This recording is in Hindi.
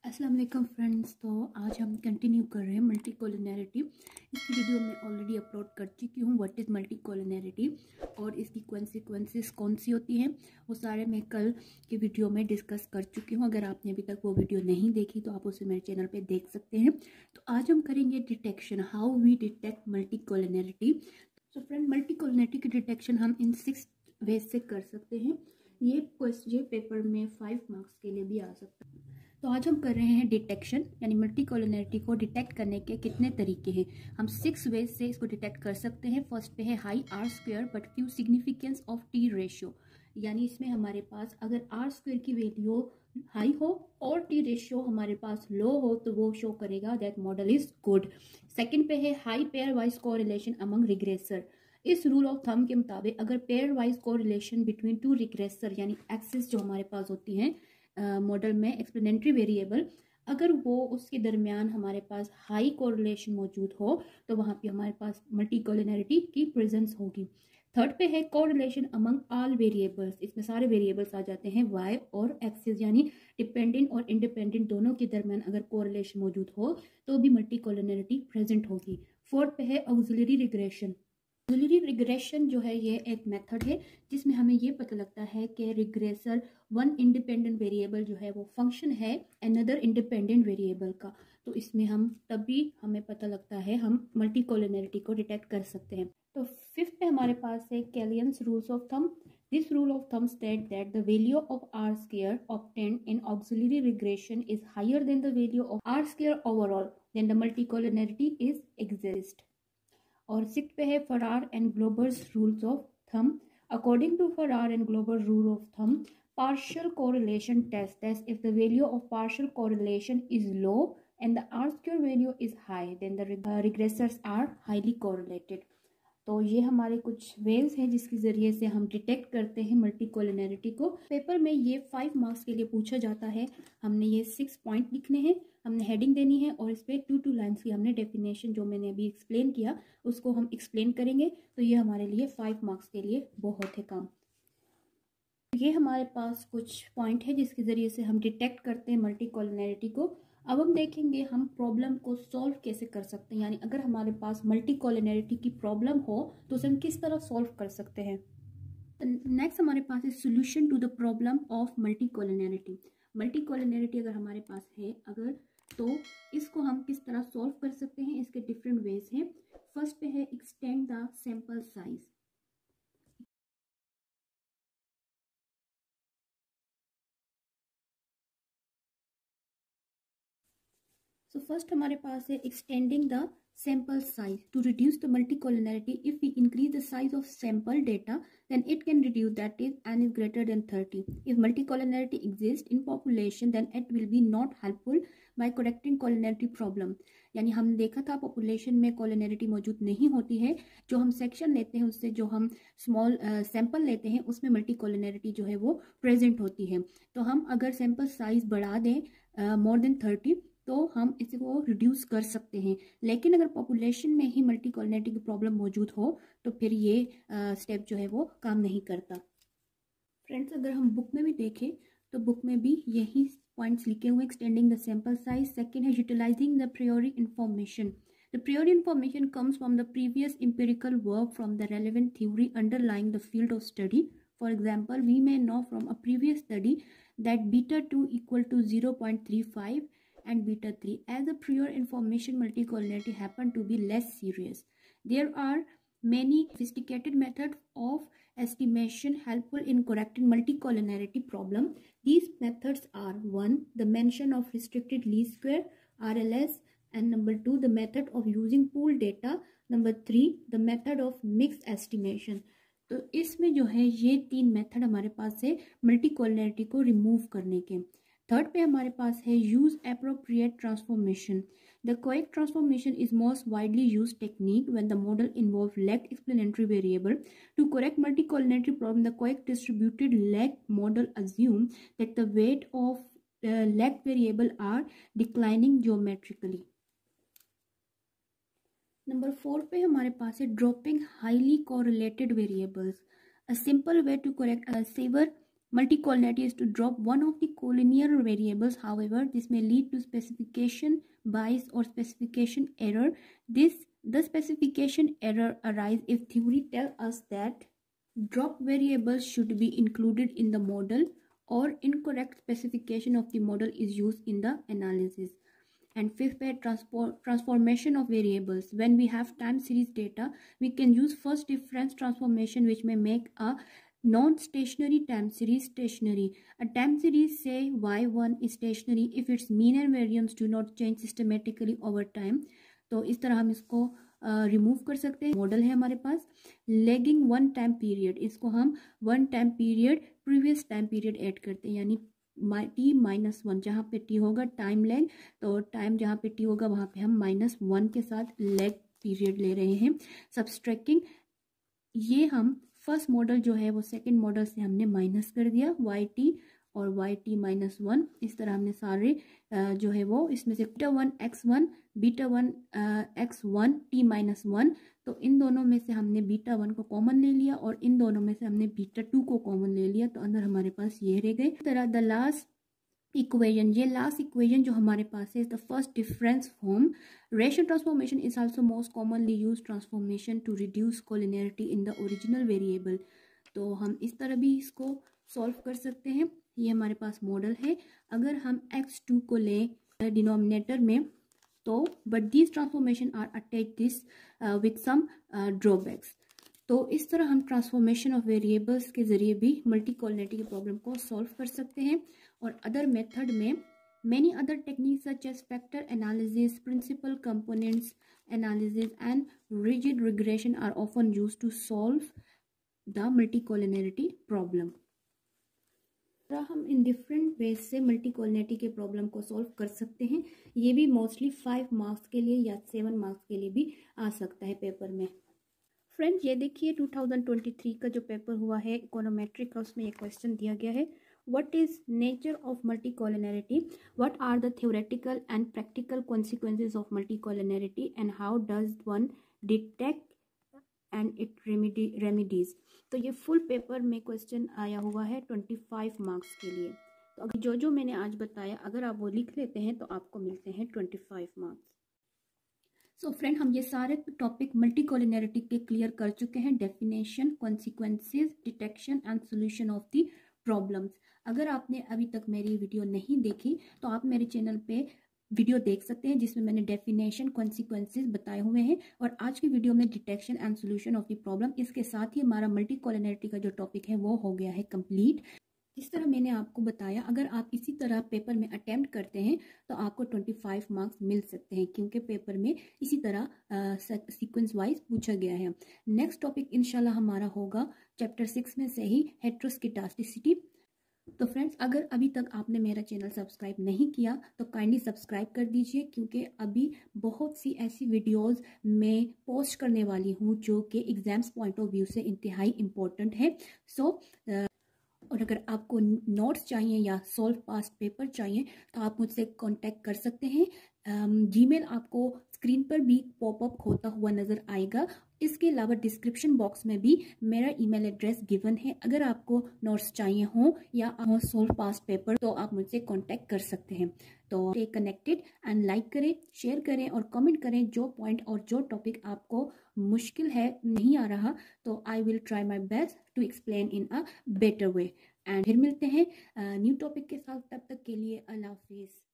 अस्सलाम वालेकुम फ्रेंड्स। तो आज हम कंटिन्यू कर रहे हैं मल्टीकोलिनैरिटी। इसकी वीडियो मैं ऑलरेडी अपलोड कर चुकी हूँ, व्हाट इज़ मल्टीकोलिनैरिटी और इसकी कॉन्सिक्वेंसेस कौन सी होती हैं, वो सारे मैं कल की वीडियो में डिस्कस कर चुकी हूँ। अगर आपने अभी तक वो वीडियो नहीं देखी तो आप उसे मेरे चैनल पे देख सकते हैं। तो आज हम करेंगे detection, how we detect multicollinearity. तो फ्रेंड, मल्टीकोलिनैरिटी की डिटेक्शन हम इन 6 वेज से कर सकते हैं। ये पेपर में 5 मार्क्स के लिए भी आ सकता है। तो आज हम कर रहे हैं डिटेक्शन, यानी मल्टीकोलिनैरिटी को डिटेक्ट करने के कितने तरीके हैं। हम 6 वेज से इसको डिटेक्ट कर सकते हैं। फर्स्ट पे है high R square but few significance of T ratio, यानी इसमें हमारे पास अगर आर स्क्वायर की वैल्यू हाई हो और टी रेशियो हमारे पास लो हो तो वो शो करेगा that model is good. Second पे है high pair wise correlation among regressor. इस रूल ऑफ थंब के मुताबिक अगर pair wise correlation between two regressor, यानी एक्सिस जो हमारे पास होती हैं मॉडल में एक्सप्लेनेटरी वेरिएबल, अगर वो उसके दरमियान हमारे पास हाई कोरिलेशन मौजूद हो तो वहाँ पे हमारे पास मल्टीकोलिनैरिटी की प्रेजेंस होगी। थर्ड पे है कोरिलेशन अमंग ऑल वेरिएबल्स। इसमें सारे वेरिएबल्स आ जाते हैं वाई और एक्सिस, यानी डिपेंडेंट और इंडिपेंडेंट दोनों के दरमियान अगर कोरिलेशन मौजूद हो तो भी मल्टीकोलिनैरिटी प्रेजेंट होगी। फोर्थ पे है ऑक्सिलरी रिग्रेशन। ऑक्सिलरी रिग्रेशन जो है ये एक मेथड है जिसमें हमें ये पता लगता है कि रिग्रेसर वन इंडिपेंडेंट वेरिएबल जो है वो फंक्शन है अनदर इंडिपेंडेंट वेरिएबल का। तो इसमें हम तभी हमें पता लगता है, हम मल्टीकोलिनैरिटी को डिटेक्ट कर सकते हैं। तो फिफ्थ पे हमारे पास है Klein's rules of thumb. This rule of thumb state that the value of R square obtained in auxiliary regression is higher than the value of R square overall, then the multicollinearity is exist. और सिक्स पे है Farrar and Glauber's rules of thumb. According to Farrar and Glauber rule of thumb, partial correlation test if the value of partial correlation is low and the R square value is high, then the regressors are highly correlated. तो ये हमारे कुछ वेज हैं जिसके ज़रिए से हम डिटेक्ट करते हैं मल्टीकोलिनैरिटी को। पेपर में ये 5 मार्क्स के लिए पूछा जाता है। हमने ये 6 पॉइंट लिखने हैं, हमने हेडिंग देनी है और इस पर 2 लाइन्स की हमने डेफिनेशन जो मैंने अभी एक्सप्लेन किया उसको हम एक्सप्लेन करेंगे। तो ये हमारे लिए 5 मार्क्स के लिए बहुत है काम। ये हमारे पास कुछ पॉइंट है जिसके ज़रिए से हम डिटेक्ट करते हैं मल्टीकोलिनैरिटी को। अब हम देखेंगे हम प्रॉब्लम को सॉल्व कैसे कर सकते हैं, यानी अगर हमारे पास मल्टीकोलिनैरिटी की प्रॉब्लम हो तो उसे हम किस तरह सॉल्व कर सकते हैं। नेक्स्ट हमारे पास है solution to the problem of multicollinearity. Multicollinearity अगर हमारे पास है अगर तो इसको हम किस तरह सॉल्व कर सकते हैं, इसके डिफरेंट वेज हैं। फर्स्ट पे है extend the sample size. So first हमारे पास है extending the sample size to reduce the multicollinearity. If we increase the size of sample data, then it can reduce, that is n is greater than 30. If multicollinearity exists in population, then it will be not helpful by correcting collinearity problem. यानी हमने देखा था पॉपुलेशन में कोलिनैरिटी मौजूद नहीं होती है, जो हम सेक्शन लेते हैं उससे जो हम स्मॉल सैंपल लेते हैं उसमें मल्टीकोलिनैरिटी जो है वो प्रेजेंट होती है। तो हम अगर सैंपल साइज बढ़ा दें मोर देन 30 तो हम इसको रिड्यूस कर सकते हैं। लेकिन अगर पॉपुलेशन में ही मल्टीकोलिनैरिटी की प्रॉब्लम मौजूद हो तो फिर ये स्टेप जो है वो काम नहीं करता। फ्रेंड्स, अगर हम बुक में भी देखें तो बुक में भी यही पॉइंट्स लिखे हुए, extending the sample size. Second है utilising the priori information. The priori information comes from the previous empirical work from the relevant theory underlying the field of study. For example, we may know from a previous study that beta 2 equal to 0.35 and beta 3 as the prior information multicollinearity happen to be less serious. There are many sophisticated methods of estimation helpful in correcting multicollinearity problem. These methods are: 1. The mention of restricted least square RLS, and number 2 the method of using pool data, number 3 the method of mixed estimation. तो इसमें जो है ये 3 मेथड हमारे पास है मल्टीकोलिनैरिटी को रिमूव करने के। थर्ड पे हमारे पास है use appropriate transformation. The Koyck transformation is most widely use technique when the model involve lag explanatory variable. To correct multicollinearity problem, the Koyck distributed lag model assume that the weight of lag variable are declining geometrically. Number 4 पे हमारे पास है dropping highly correlated variables. A simple way to correct a severe multicollinearity is to drop one of the collinear variables. However, this may lead to specification bias or specification error. The specification error arises if theory tells us that drop variables should be included in the model, or incorrect specification of the model is used in the analysis. And fifth है transformation of variables. When we have time series data, we can use first difference transformation, which may make a non-stationary time series stationary. A time series say y1 is stationary if its mean and variance do not change systematically over time. तो इस तरह हम इसको रिमूव कर सकते हैं. मॉडल है हमारे पास लैगिंग वन टाइम पीरियड, इसको हम one time period previous time period add करते हैं, यानी t-1 जहाँ पे t होगा टाइम लैग, तो टाइम जहाँ पे t होगा वहाँ पे हम -1 के साथ लैग पीरियड ले रहे हैं. सब्सट्रैक्टिंग, ये हम फर्स्ट मॉडल जो है वो सेकंड मॉडल से हमने माइनस कर दिया yt और yt-1. इस तरह हमने सारे जो है वो इसमें से β1 x1 β1 x1 t-1, तो इन दोनों में से हमने β1 को कॉमन ले लिया और इन दोनों में से हमने β2 को कॉमन ले लिया, तो अंदर हमारे पास ये रह गए. इस तरह द लास्ट इक्वेशन, ये लास्ट इक्वेशन जो हमारे पास है, the first difference form. Ratio transformation is also most commonly use transformation to reduce collinearity in the original variable. तो हम इस तरह भी इसको सॉल्व कर सकते हैं. ये हमारे पास मॉडल है. अगर हम x2 को लें डिनोमिनेटर में, तो but this transformation are attach this with some drawbacks. तो इस तरह हम ट्रांसफॉर्मेशन ऑफ वेरिएबल्स के ज़रिए भी मल्टीकोलिनियरिटी की प्रॉब्लम को सॉल्व कर सकते हैं. और अदर मेथड में many other techniques such as factor analysis, principal components analysis and rigid regression are often used to solve the multicollinearity problem. हम इन डिफरेंट वेज से मल्टीकोलिनियरिटी के प्रॉब्लम को सॉल्व कर सकते हैं. ये भी मोस्टली 5 मार्क्स के लिए या 7 मार्क्स के लिए भी आ सकता है पेपर में. फ्रेंड्स, ये देखिए 2023 का जो पेपर हुआ है इकोनोमेट्रिक का, उसमें ये क्वेश्चन दिया गया है. What is nature of multicollinearity, what are the theoretical and practical consequences of multicollinearity and how does one detect and it remedies. तो ये फुल पेपर में क्वेश्चन आया हुआ है 25 मार्क्स के लिए. तो अगर जो मैंने आज बताया अगर आप वो लिख लेते हैं तो आपको मिलते हैं 25 मार्क्स. सो फ्रेंड, हम ये सारे टॉपिक मल्टीकोलिनियरिटी के क्लियर कर चुके हैं. Definition, consequences, detection and solution of the problems. अगर आपने अभी तक मेरी वीडियो नहीं देखी तो आप मेरे चैनल पे वीडियो देख सकते हैं जिसमें मैंने डेफिनेशन, कॉन्सिक्वेंसेज बताए हुए हैं, और आज की वीडियो में detection and solution of the problem. इसके साथ ही हमारा मल्टीकोलिनियरिटी का जो टॉपिक है वो हो गया है कंप्लीट. जिस तरह मैंने आपको बताया, अगर आप इसी तरह पेपर में अटेम्प्ट करते हैं तो आपको 25 मार्क्स मिल सकते हैं, क्योंकि पेपर में इसी तरह सीक्वेंस वाइज पूछा गया है. नेक्स्ट टॉपिक इंशाल्लाह हमारा होगा चैप्टर 6 में से ही हेटेरोस्किडास्टिसिटी. तो फ्रेंड्स, अगर अभी तक आपने मेरा चैनल सब्सक्राइब नहीं किया तो काइंडली सब्सक्राइब कर दीजिए, क्योंकि अभी बहुत सी ऐसी वीडियोस मैं पोस्ट करने वाली हूँ जो कि एग्जाम्स पॉइंट ऑफ व्यू से इंतहाई इम्पोर्टेंट है. और अगर आपको नोट्स चाहिए या सॉल्व पास्ट पेपर चाहिए तो आप मुझसे कांटेक्ट कर सकते हैं. जीमेल आपको स्क्रीन पर भी पॉपअप होता हुआ नज़र आएगा. इसके अलावा डिस्क्रिप्शन बॉक्स में भी मेरा ईमेल एड्रेस गिवन है. अगर आपको नोट्स चाहिए हो या सॉल्व पास्ट पेपर तो आप मुझसे कांटेक्ट कर सकते हैं. तो स्टे कनेक्टेड एंड लाइक करें, शेयर करें और कमेंट करें जो पॉइंट और जो टॉपिक आपको मुश्किल है, नहीं आ रहा, तो I will try my best to explain in a better way. And फिर मिलते हैं न्यू टॉपिक के साथ. तब तक के लिए अल्लाह हाफिज़.